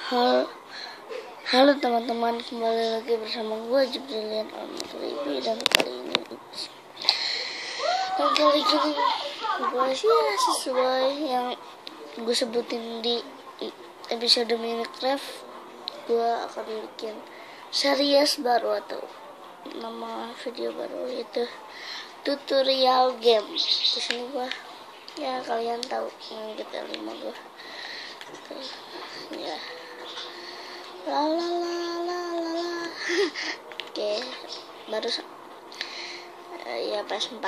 Halo, halo teman-teman, kembali lagi bersama gue Jibrilian Al-Maghribi. Dan kali ini gue sesuai yang gue sebutin di episode Minecraft, gue akan bikin series baru atau nama video baru, yaitu tutorial game. Di sini gue, ya kalian tahu yang GTA 5 gue ya la la la la la la. Oke, baru ya PS4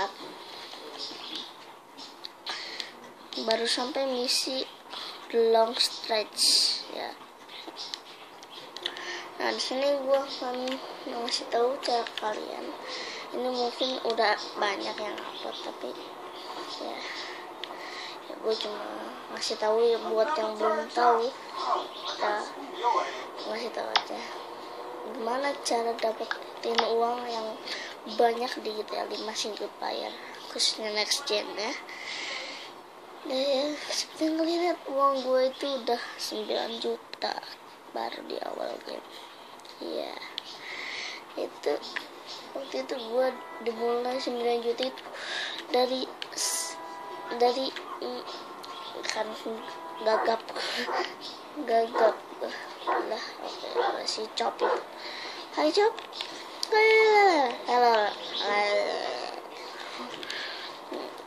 baru sampai misi long stretch ya. Nah, di sini gue akan ngasih tahu cara kalian. Ini mungkin udah banyak yang upload, tapi ya gue cuma ngasih tahu ya buat yang belum tahu. Kita ngasih tahu aja gimana cara dapetin uang yang banyak di GTA 5 single player, khususnya next gen ya. Seperti yang kalian lihat, uang gue itu udah 9 juta baru di awal game. Iya, itu waktu itu gue dimulai 9 juta itu dari kan gagap lah. Oke, si Cop itu, hai Cop, halo.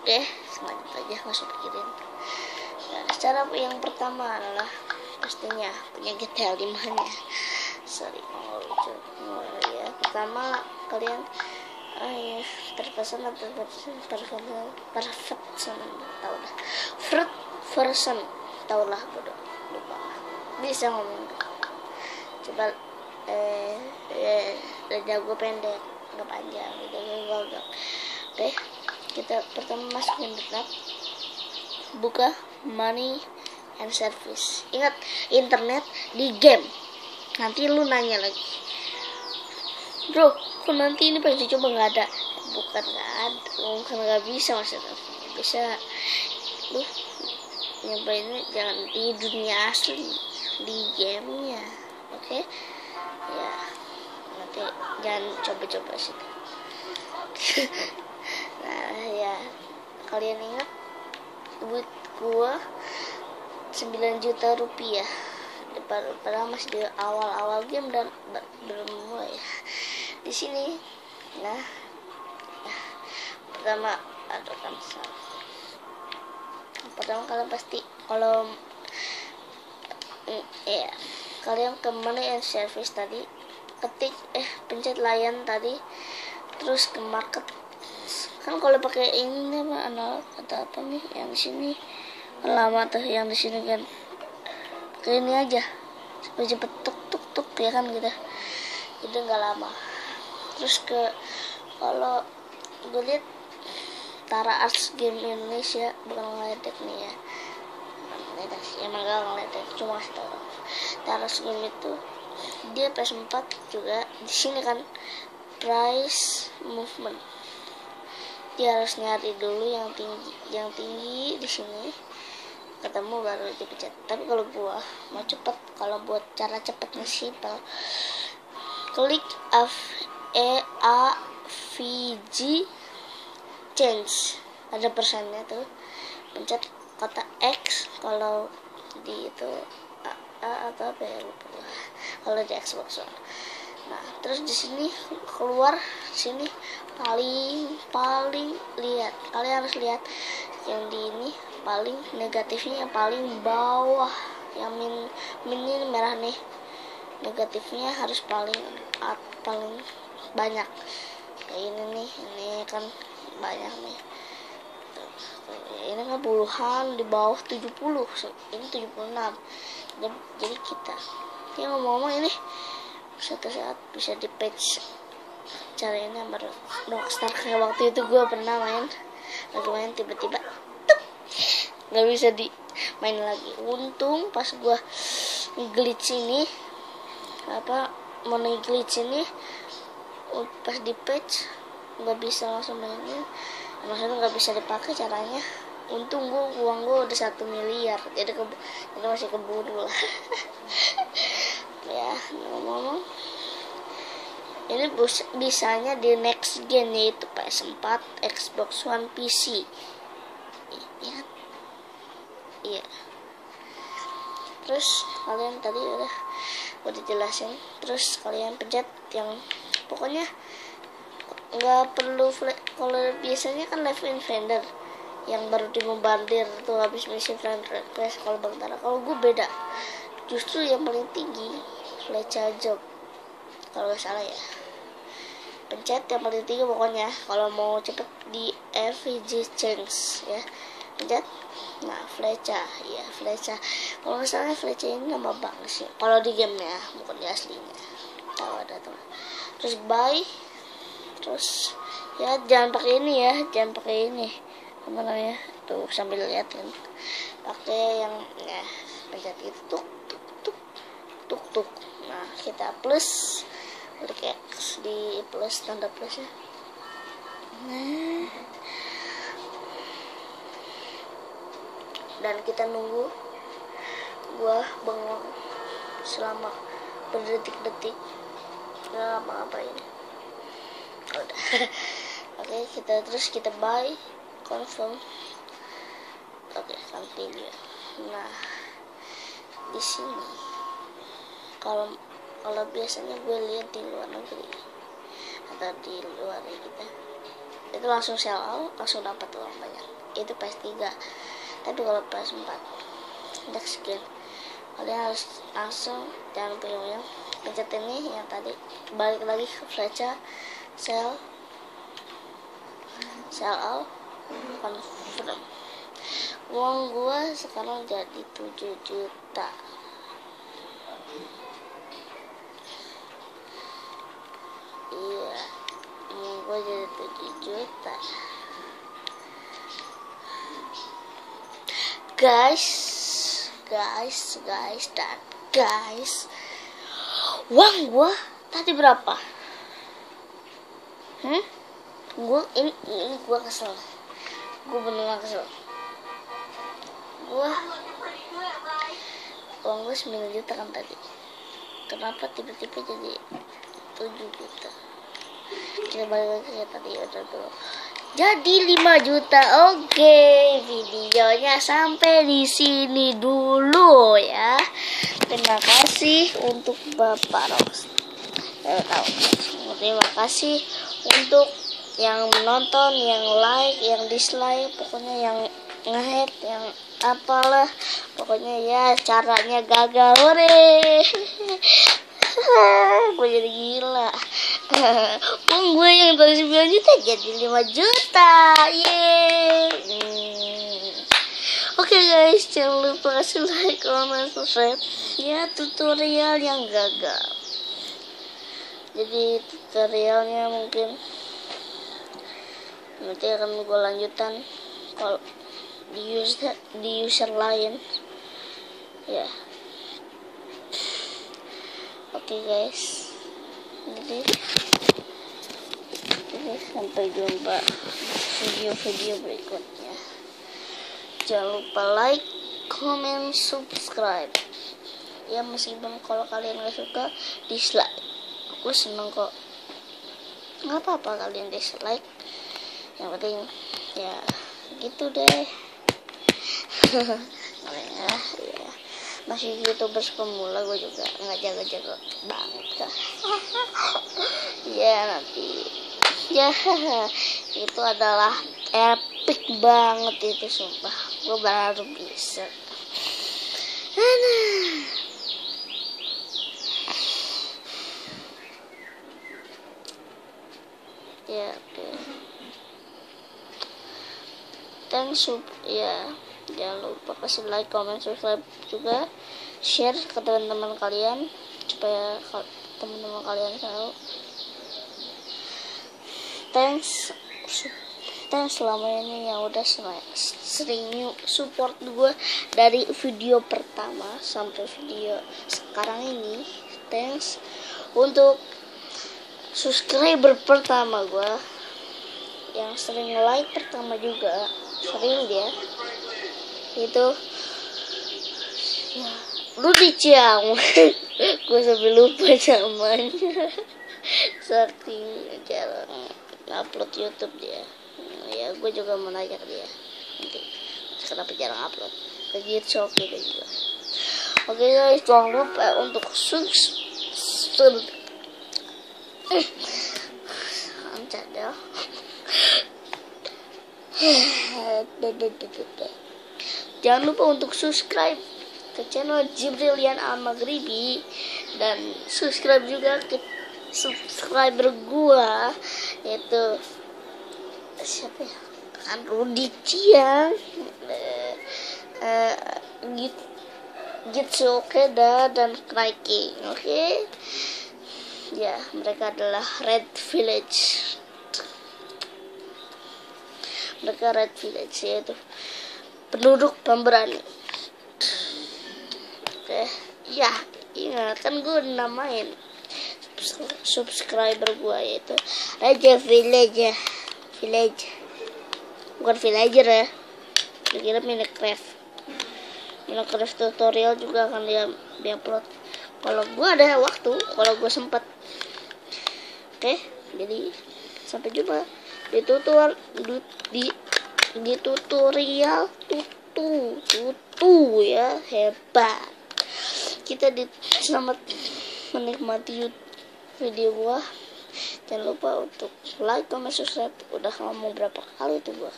Oke, selanjut aja, nggak usah pikirin. Nah, cara yang pertama adalah pastinya punya GTA 5 nya. Sorry, lucu ya. Pertama kalian perfect version tau lah, bodoh, lupa, bisa ngomong. Coba jago pendek, nggak panjang, jago. Oke, kita pertama masuk internet, buka money and service. Ingat, internet di game. Nanti lu nanya lagi, bro, kok nanti ini pas dicoba nggak ada? Bukan nggak ada, bukan nggak bisa, maksudnya bisa. Lu nyobainnya jangan di dunia asli, di gamenya, oke? Ya, nanti jangan coba-coba sih. Nah ya, kalian ingat duit gua 9 juta rupiah padahal masih di awal-awal game dan belum mulai di sini. Nah, pertama kalian pasti kalian ke money and service tadi, ketik pencet layan tadi, terus ke market. Kan kalau pakai ini analog atau apa nih yang di sini lama tuh, yang di sini kan pakai ini aja supaya cepet tuk ya kan gitu, itu nggak lama. Terus kalau gue lihat Tara Arts Game Indonesia, bukan ngeledek nih ya, emang gak ngeledek, cuma kasih tau. Tara Arts Game itu dia PS4 juga. Di sini kan price movement, dia harus nyari dulu yang tinggi di sini, ketemu baru dipencet. Tapi kalau gua mau cepet, kalau buat cara cepetnya simpel, klik AVG change, ada persennya tuh, pencet kotak X kalau di itu atau apa ya, lupa kalau di Xbox One. Nah, terus di sini keluar sini paling lihat, kalian harus lihat yang di ini paling negatifnya, yang paling bawah, yang min ini merah nih, negatifnya harus paling banyak. Kayak ini nih, ini kan banyak nih. Ini kan puluhan, di bawah 70, ini 76. Jadi kita ngomong-ngomong, ini suatu saat bisa di patch cara ini baru Rockstar. Kayak waktu itu gue pernah main tiba-tiba nggak bisa main lagi. Untung pas gue glitch ini glitch ini pas di patch nggak bisa langsung mainin, maksudnya nggak bisa dipakai caranya. untung uang gue udah 1 miliar, jadi masih keburu lah. Ya, ngomong-ngomong, ini bisanya di next gen, yaitu PS4, Xbox One, PC. Iya. Iya. Terus kalian tadi udah jelasin. Terus kalian pencet yang pokoknya nggak perlu kalau biasanya kan live invader yang baru dimombardir tuh habis misi friend request. Kalau Bantara, kalau gue beda, justru yang paling tinggi Flecha Job kalau nggak salah ya. Pencet yang paling tinggi pokoknya kalau mau cepet di RPG change ya, pencet. Nah, Flecha, ya Flecha. Kalau nggak salah Flecha ini nama bank sih kalau di game ya, bukan di aslinya. Tahu ada tuh. Terus buy. Terus ya jangan pakai ini ya, jangan pakai ini apa namanya tuh, sambil liatin, pakai yang ya pencet itu tuk tuk tuk tuk tuk. Nah, kita plus, klik X di plus, tanda plusnya. Nah, dan kita nunggu. Gua bengong selama berdetik-detik nggak apa-apain. Udah. Oke, kita buy, confirm. Oke, continue. Nah, di sini kalau biasanya gue lihat di luar negeri atau di luar kita itu langsung sell out, langsung dapat uang banyak. Itu PS3. Tapi kalau PS4 next gen, kalian harus langsung, jangan yang pencet ini yang tadi, balik lagi ke Flecha, sell out, confirm. Uang gua sekarang jadi 7 juta. Iya, uang gua jadi 7 juta. Guys, uang gua tadi berapa? Ini gua kesel. Gua beneran kesel. Uang gua 9 juta kan tadi. Kenapa tiba-tiba jadi 7 juta? Kita balik lagi ya tadi udah dulu. Jadi 5 juta. Oke, videonya sampai di sini dulu ya. Terima kasih untuk Bapak Ros. Terima kasih untuk yang menonton, yang like, yang dislike, pokoknya yang nge-hate, yang apalah, pokoknya ya caranya gagal. Hore. Gue jadi gila. Uang gue yang tadi 9 juta jadi 5 juta. Oke guys, jangan lupa kasih like, comment, subscribe. Ya, tutorial yang gagal. Jadi tutorialnya mungkin nanti akan gue lanjutan kalau di user lain ya. Oke guys, jadi sampai jumpa video berikutnya. Jangan lupa like, comment, subscribe ya, meskipun kalau kalian gak suka dislike, aku seneng kok. Nggak apa-apa kalian dislike, yang penting ya gitu deh. Ya, masih YouTubers pemula, gue juga nggak jago-jago banget kan. Ya nanti ya itu adalah epic banget itu, sumpah gue baru bisa. Ya oke. Thanks ya. Jangan lupa kasih like, comment, subscribe juga, share ke teman-teman kalian supaya teman-teman kalian tahu. Thanks selama ini yang udah sering support gue dari video pertama sampai video sekarang ini. Thanks untuk subscriber pertama gue yang sering like pertama juga, sering dia. itu ya, Rudy Chiang. Gue sampai lupa namanya. Saking jarang upload YouTube dia. Ya gue juga mau nanya ke dia nanti kenapa jarang upload. Kayak gitu oke juga. Oke guys, jangan lupa untuk subscribe. Cadel. Jangan lupa untuk subscribe ke channel Jibrilian Al-Maghribi dan subscribe juga ke subscriber gua yaitu siapa ya? Kan Rudy Chiang, Gitsu Okeda dan Nike. Oke. Ya, mereka adalah Red Village. Mereka Red Village yaitu penduduk pemberani. Oke, ya, ingat kan gue namain subscriber gue yaitu Raja Village ya. Village, bukan villager ya. Kira Minecraft tutorial juga akan dia upload kalau gue ada waktu, kalau gue sempat. Oke, jadi sampai jumpa di tutorial tutu ya, hebat. Kita selamat menikmati video gua. Jangan lupa untuk like, comment, subscribe. Udah ngomong berapa kali tuh gua.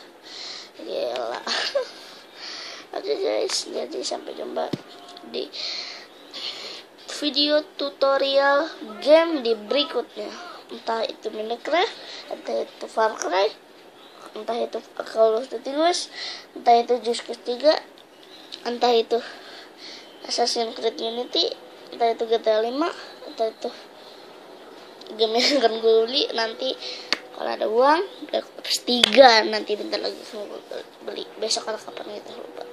Gila. Oke guys, jadi sampai jumpa di video tutorial game di berikutnya. Entah itu Minecraft, entah itu Far Cry, entah itu Call of Duty guys, entah itu Just Cause 3, entah itu Assassin's Creed Unity, entah itu GTA 5, entah itu game yang akan gue beli nanti kalau ada uang. Black Ops 3 nanti bentar lagi gue beli, besok atau kapan gitu lupa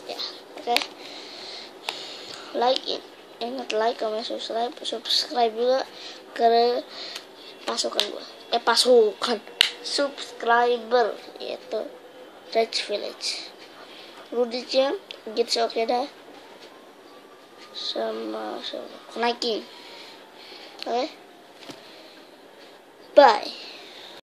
ya. Oke, like it, ingat like, comment, subscribe juga ke pasukan gue, subscriber yaitu Red Village, Rudy Chiang, Gitsu Okeda sama Nike. Oke, bye.